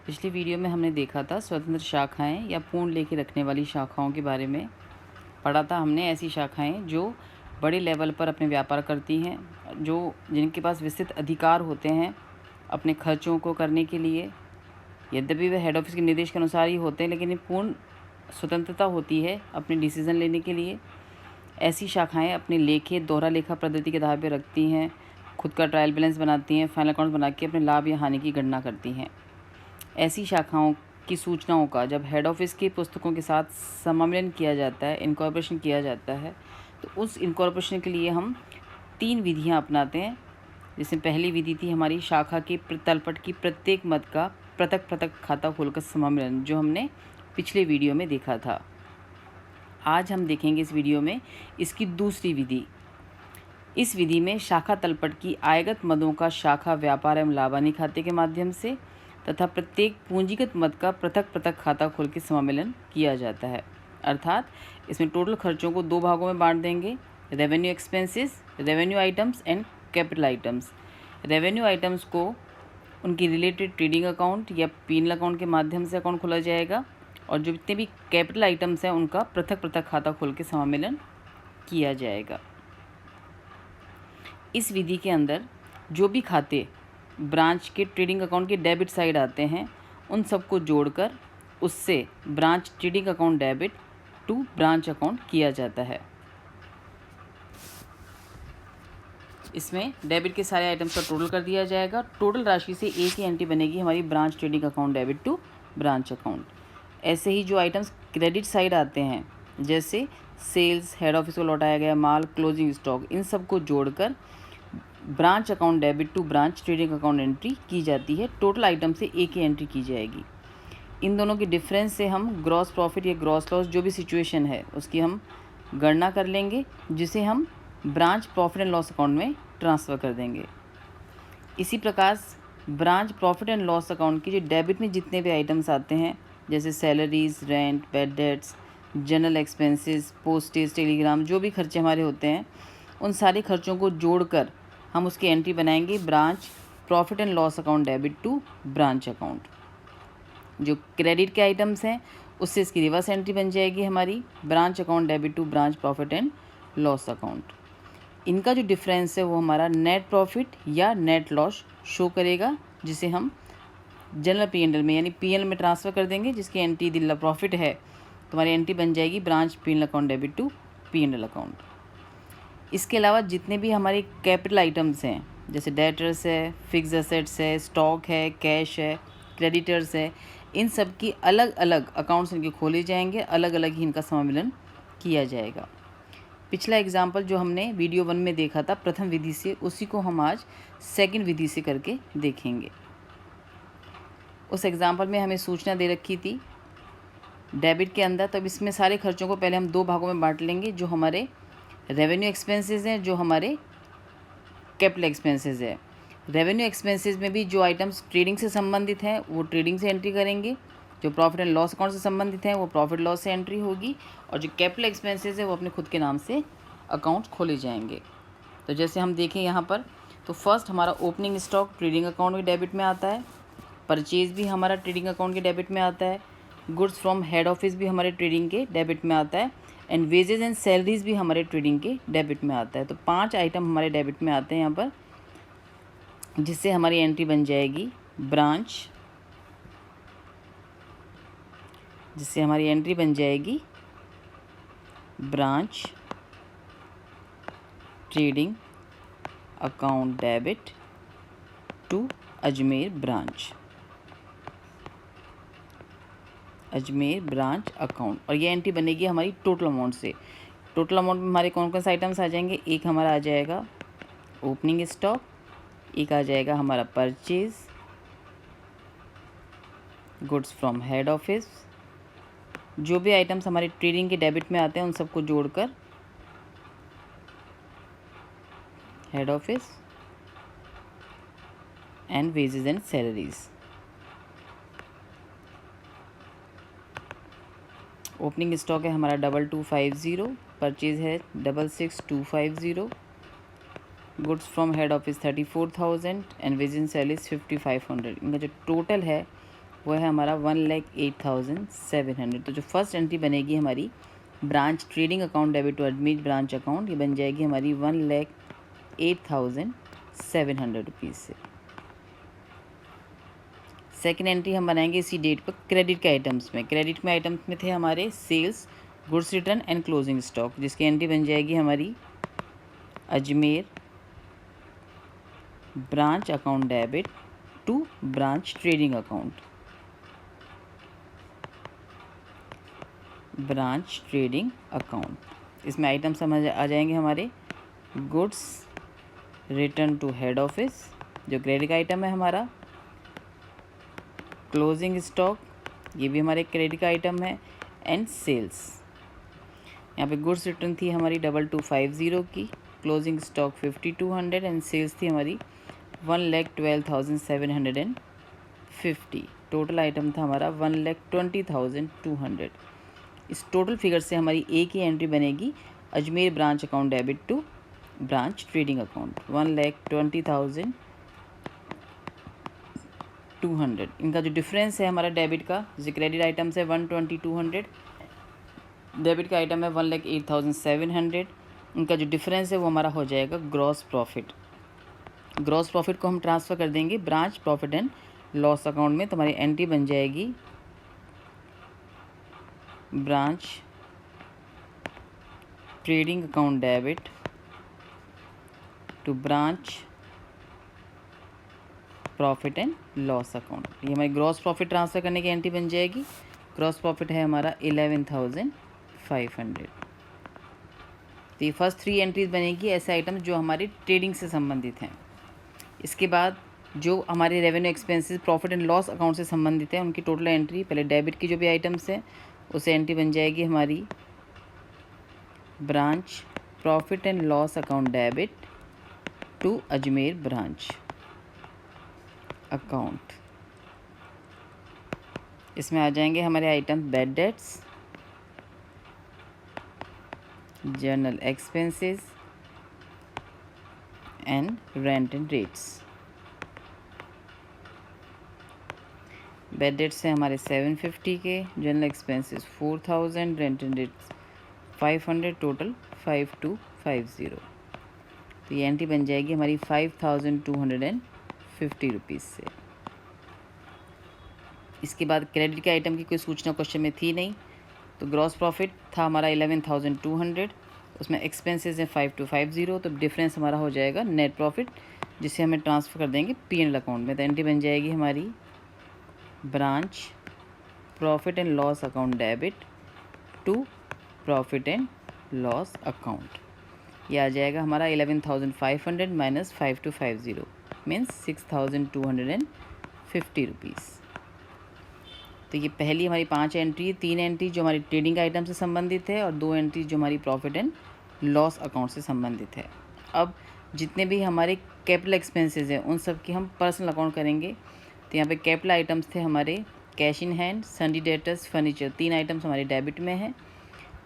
पिछली वीडियो में हमने देखा था स्वतंत्र शाखाएं या पूर्ण लेखे रखने वाली शाखाओं के बारे में पढ़ा था हमने। ऐसी शाखाएं जो बड़े लेवल पर अपने व्यापार करती हैं, जो जिनके पास विस्तृत अधिकार होते हैं अपने खर्चों को करने के लिए। यद्यपि वे हेड ऑफिस के निर्देश के अनुसार ही होते हैं, लेकिन पूर्ण स्वतंत्रता होती है अपने डिसीज़न लेने के लिए। ऐसी शाखाएं अपने लेखे दोहरा लेखा पद्धति के आधार पर रखती हैं, खुद का ट्रायल बैलेंस बनाती हैं, फाइनल अकाउंट बना के अपने लाभ या हानि की गणना करती हैं। ऐसी शाखाओं की सूचनाओं का जब हेड ऑफिस की पुस्तकों के साथ समामेलन किया जाता है, इनकॉर्पोरेशन किया जाता है, तो उस इनकॉर्पोरेशन के लिए हम 3 विधियां अपनाते हैं। जिसमें पहली विधि थी हमारी शाखा के तलपट की प्रत्येक मद का पृथक पृथक खाता खोलकर समामेलन, जो हमने पिछले वीडियो में देखा था। आज हम देखेंगे इस वीडियो में इसकी दूसरी विधि। इस विधि में शाखा तलपट की आयगत मदों का शाखा व्यापार एवं लाभानी खाते के माध्यम से तथा प्रत्येक पूंजीगत मद का पृथक पृथक खाता खोल के समामेलन किया जाता है। अर्थात इसमें टोटल खर्चों को 2 भागों में बांट देंगे, revenue expenses, revenue items and capital items. Revenue items को उनकी रिलेटेड ट्रेडिंग अकाउंट या पीएनएल अकाउंट के माध्यम से अकाउंट खोला जाएगा, और जो जितने भी कैपिटल आइटम्स हैं उनका पृथक पृथक खाता खोल के समामेलन किया जाएगा। इस विधि के अंदर जो भी खाते ब्रांच के ट्रेडिंग अकाउंट के डेबिट साइड आते हैं, उन सबको जोड़कर उससे branch trading account debit to branch account किया जाता है। इसमें डेबिट के सारे आइटम्स का टोटल कर दिया जाएगा। टोटल राशि से एक ही एंट्री बनेगी हमारी branch trading account debit to branch account. ऐसे ही जो आइटम्स क्रेडिट साइड आते हैं, जैसे सेल्स, हेड ऑफिस को लौटाया गया माल, क्लोजिंग स्टॉक, इन सब को जोड़कर branch account debit to branch trading account entry की जाती है। टोटल आइटम से एक ही एंट्री की जाएगी। इन दोनों के डिफरेंस से हम ग्रॉस प्रॉफिट या ग्रॉस लॉस जो भी सिचुएशन है उसकी हम गणना कर लेंगे, जिसे हम branch profit and loss account में ट्रांसफ़र कर देंगे। इसी प्रकार branch profit and loss account की जो डेबिट में जितने भी आइटम्स आते हैं, जैसे salaries, rent, bad debts, general expenses, postage, Telegram, जो भी खर्चे हमारे होते हैं, उन सारे खर्चों को जोड़कर हम उसकी एंट्री बनाएंगे branch profit and loss account debit to branch account. जो क्रेडिट के आइटम्स हैं उससे इसकी रिवर्स एंट्री बन जाएगी हमारी branch account debit to branch profit and loss account. इनका जो डिफरेंस है वो हमारा नेट प्रॉफिट या नेट लॉस शो करेगा, जिसे हम जनरल पीएनएल में यानी पीएनएल में ट्रांसफ़र कर देंगे। जिसकी एंट्री दिल्ला प्रॉफिट है तो हमारी एंट्री बन जाएगी branch PNL account debit to PNL account. इसके अलावा जितने भी हमारे कैपिटल आइटम्स हैं, जैसे डेटर्स है, फिक्स एसेट्स है, स्टॉक है, कैश है, क्रेडिटर्स है, इन सब की अलग अलग अकाउंट्स इनके खोले जाएंगे, अलग अलग ही इनका समामेलन किया जाएगा। पिछला एग्जाम्पल जो हमने वीडियो 1 में देखा था प्रथम विधि से, उसी को हम आज सेकंड विधि से करके देखेंगे। उस एग्जाम्पल में हमें सूचना दे रखी थी डेबिट के अंदर, तब इसमें सारे खर्चों को पहले हम 2 भागों में बांट लेंगे, जो हमारे रेवेन्यू एक्सपेंसेस हैं, जो हमारे कैपिटल एक्सपेंसेस है। रेवेन्यू एक्सपेंसेस में भी जो आइटम्स ट्रेडिंग से संबंधित हैं वो ट्रेडिंग से एंट्री करेंगे, जो प्रॉफिट एंड लॉस अकाउंट से संबंधित हैं वो प्रॉफिट लॉस से एंट्री होगी, और जो कैपिटल एक्सपेंसेस है वो अपने खुद के नाम से अकाउंट खोले जाएंगे। तो जैसे हम देखें यहाँ पर, तो फर्स्ट हमारा ओपनिंग स्टॉक ट्रेडिंग अकाउंट के डेबिट में आता है, परचेज भी हमारा ट्रेडिंग अकाउंट के डेबिट में आता है, गुड्स फ्रॉम हेड ऑफिस भी हमारे ट्रेडिंग के डेबिट में आता है, एंड वेजेस एंड सैलरीज भी हमारे ट्रेडिंग के डेबिट में आता है। तो 5 आइटम हमारे डेबिट में आते हैं यहाँ पर, जिससे हमारी एंट्री बन जाएगी ब्रांच, जिससे हमारी एंट्री बन जाएगी branch trading account debit to Ajmer branch, Ajmer branch account. और ये एंट्री बनेगी हमारी टोटल अमाउंट से। टोटल अमाउंट में हमारे कौन कौन से आइटम्स आ जाएंगे, एक हमारा आ जाएगा ओपनिंग स्टॉक, एक आ जाएगा हमारा purchase, goods from head office, जो भी आइटम्स हमारे ट्रेडिंग के डेबिट में आते हैं उन सबको जोड़कर head office and wages and salaries. Opening stock है हमारा 2250, परचेज है 66250, goods from head office 34,000 and wages and salaries 5500। इनका जो टोटल है वो है हमारा 1,08,700। तो जो फर्स्ट एंट्री बनेगी हमारी branch trading account debit to Ajmer branch account, ये बन जाएगी हमारी 1,08,700 रुपीज़ से। सेकेंड एंट्री हम बनाएंगे इसी डेट पर क्रेडिट के आइटम्स में। क्रेडिट में आइटम्स में थे हमारे sales, goods return and closing stock, जिसकी एंट्री बन जाएगी हमारी Ajmer branch account debit to branch trading account, branch trading account. इसमें आइटम समझ आ जाएंगे हमारे goods return to head office, जो क्रेडिट आइटम है हमारा, क्लोजिंग स्टॉक, ये भी हमारे क्रेडिट का आइटम है, एंड सेल्स। यहाँ पे गुड्स रिटर्न थी हमारी 2250 की, क्लोजिंग स्टॉक 5200 एंड सेल्स थी हमारी 1,12,750। टोटल आइटम था हमारा 1,20,200। इस टोटल फिगर से हमारी एक ही एंट्री बनेगी Ajmer branch account debit to branch trading account 1,20,200। इनका जो डिफरेंस है हमारा डेबिट का, जैसे क्रेडिट आइटम है 1,20,200, डेबिट का आइटम है 1,08,700। इनका जो डिफरेंस है वो हमारा हो जाएगा ग्रॉस प्रॉफिट। ग्रॉस प्रॉफिट को हम ट्रांसफ़र कर देंगे branch profit and loss account में, तो हमारी एंट्री बन जाएगी branch trading account debit to branch profit and loss account. ये हमारी ग्रॉस प्रॉफिट ट्रांसफ़र करने की एंट्री बन जाएगी। ग्रॉस प्रॉफिट है हमारा 11,500। तो ये फर्स्ट 3 एंट्रीज बनेगी ऐसे आइटम्स जो हमारे ट्रेडिंग से संबंधित हैं। इसके बाद जो हमारे revenue expenses profit and loss account से संबंधित है उनकी टोटल एंट्री, पहले डेबिट की जो भी आइटम्स हैं उसे एंट्री बन जाएगी हमारी branch profit and loss account debit to Ajmer branch account. इसमें आ जाएंगे हमारे item bad debts, general expenses and rent and rates. Bad debts हैं हमारे 750 के, general expenses 4000, rent and rates 500, total 5250। तो ये एंट्री बन जाएगी हमारी 5,250 रुपीज़ से। इसके बाद क्रेडिट के आइटम की कोई सूचना क्वेश्चन में थी नहीं, तो ग्रॉस प्रॉफिट था हमारा 11,200, उसमें एक्सपेंसेस हैं 5250, तो डिफरेंस हमारा हो जाएगा नेट प्रॉफिट, जिसे हमें ट्रांसफ़र कर देंगे P&L अकाउंट में। तो एंट्री बन जाएगी हमारी branch profit and loss account debit to profit and loss account. ये आ जाएगा हमारा 11,500 माइनस 5250 मीन्स 6,250 रुपीज़। तो ये पहली हमारी 5 एंट्री, 3 एंट्री जो हमारी ट्रेडिंग आइटम से संबंधित है और 2 एंट्री जो हमारी प्रॉफिट एंड लॉस अकाउंट से संबंधित है। अब जितने भी हमारे कैपिटल एक्सपेंसेस हैं उन सब की हम पर्सनल अकाउंट करेंगे। तो यहाँ पे कैपिटल आइटम्स थे हमारे cash in hand, सन्डी debtors, furniture, 3 items हमारे डेबिट में हैं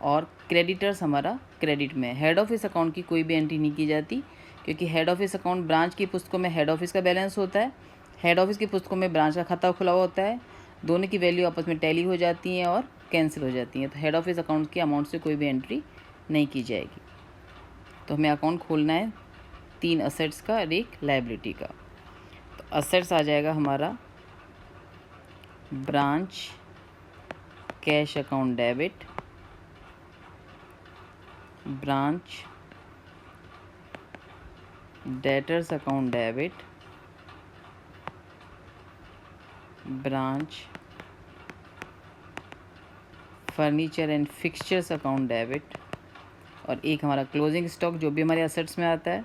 और क्रेडिटर्स हमारा क्रेडिट में। हेड ऑफिस अकाउंट की कोई भी एंट्री नहीं की जाती, क्योंकि हेड ऑफिस अकाउंट ब्रांच की पुस्तकों में हेड ऑफिस का बैलेंस होता है, हेड ऑफिस की पुस्तकों में ब्रांच का खाता खुला हुआ होता है, दोनों की वैल्यू आपस में टैली हो जाती हैं और कैंसिल हो जाती हैं। तो हेड ऑफिस अकाउंट की अमाउंट से कोई भी एंट्री नहीं की जाएगी। तो हमें अकाउंट खोलना है 3 असेट्स का और 1 लायबिलिटी का। तो असेट्स आ जाएगा हमारा branch cash account debit, branch debtors account debit, branch furniture and fixtures account debit, और एक हमारा क्लोजिंग स्टॉक जो भी हमारे असेट्स में आता है,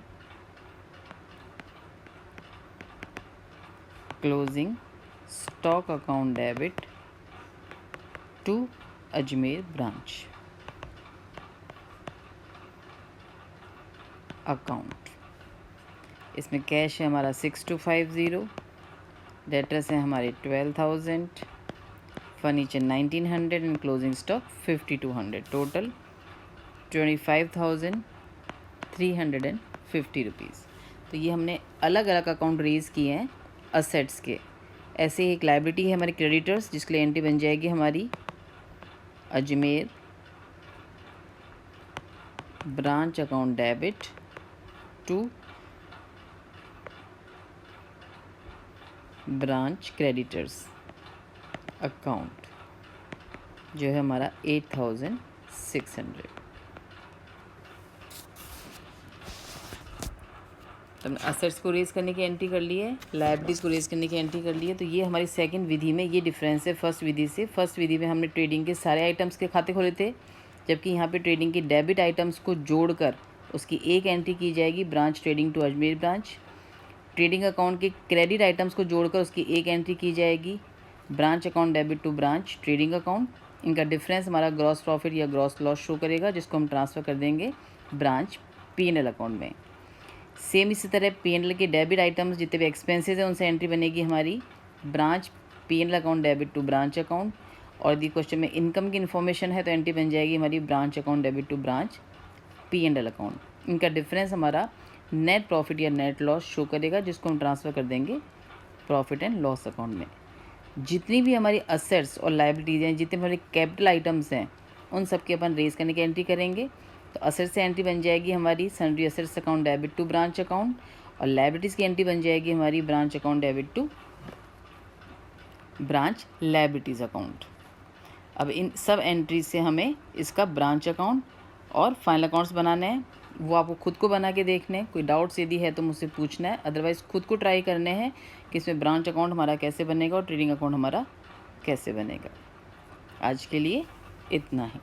closing stock account debit to Ajmer branch account. इसमें कैश है हमारा 6250, डेटर्स हैं हमारे 12,000, furniture 1900 and closing stock 5200, total 25,350 rupees. तो ये हमने अलग अलग अकाउंट रेज़ किए हैं असेट्स के। ऐसे ही एक लायबिलिटी है हमारी क्रेडिटर्स, जिसके लिए एंट्री बन जाएगी हमारी Ajmer branch account debit to branch creditors account, जो है हमारा 8,600। तो हमने असेट्स को रेज़ करने की एंट्री कर ली है, लायबिलिटीज़ को रेज़ करने की एंट्री कर ली है। तो ये हमारी सेकंड विधि में ये डिफरेंस है फर्स्ट विधि से। फर्स्ट विधि में हमने ट्रेडिंग के सारे आइटम्स के खाते खोले थे, जबकि यहाँ पे ट्रेडिंग के डेबिट आइटम्स को जोड़कर उसकी एक एंट्री की जाएगी, branch trading to Ajmer branch. Trading account के क्रेडिट आइटम्स को जोड़कर उसकी एक एंट्री की जाएगी, branch account debit to branch trading account. इनका डिफरेंस हमारा ग्रॉस प्रॉफिट या ग्रॉस लॉस शो करेगा, जिसको हम ट्रांसफ़र कर देंगे ब्रांच P&L अकाउंट में। सेम इसी तरह P&L के डेबिट आइटम्स जितने भी एक्सपेंसेस हैं उनसे एंट्री बनेगी हमारी branch P&L account debit to branch account. और यदि क्वेश्चन में इनकम की इन्फॉर्मेशन है तो एंट्री बन जाएगी हमारी branch account debit to branch P&L account. इनका डिफरेंस हमारा नेट प्रॉफिट या नेट लॉस शो करेगा, जिसको हम ट्रांसफ़र कर देंगे प्रॉफिट एंड लॉस अकाउंट में। जितनी भी हमारी असेट्स और लायबिलिटीज़ हैं, जितने हमारे कैपिटल आइटम्स हैं, उन सब की अपन रेज़ करने की एंट्री करेंगे। तो असेट्स से एंट्री बन जाएगी हमारी sundry assets account debit to branch account, और लायबिलिटीज़ की एंट्री बन जाएगी हमारी branch account debit to branch liabilities account. अब इन सब एंट्री से हमें इसका ब्रांच अकाउंट और फाइनल अकाउंट्स बनाने हैं। वो आपको खुद को बना के देखने हैं, कोई डाउट्स यदि है तो मुझसे पूछना है, अदरवाइज़ खुद को ट्राई करने हैं कि इसमें ब्रांच अकाउंट हमारा कैसे बनेगा और ट्रेडिंग अकाउंट हमारा कैसे बनेगा। आज के लिए इतना ही।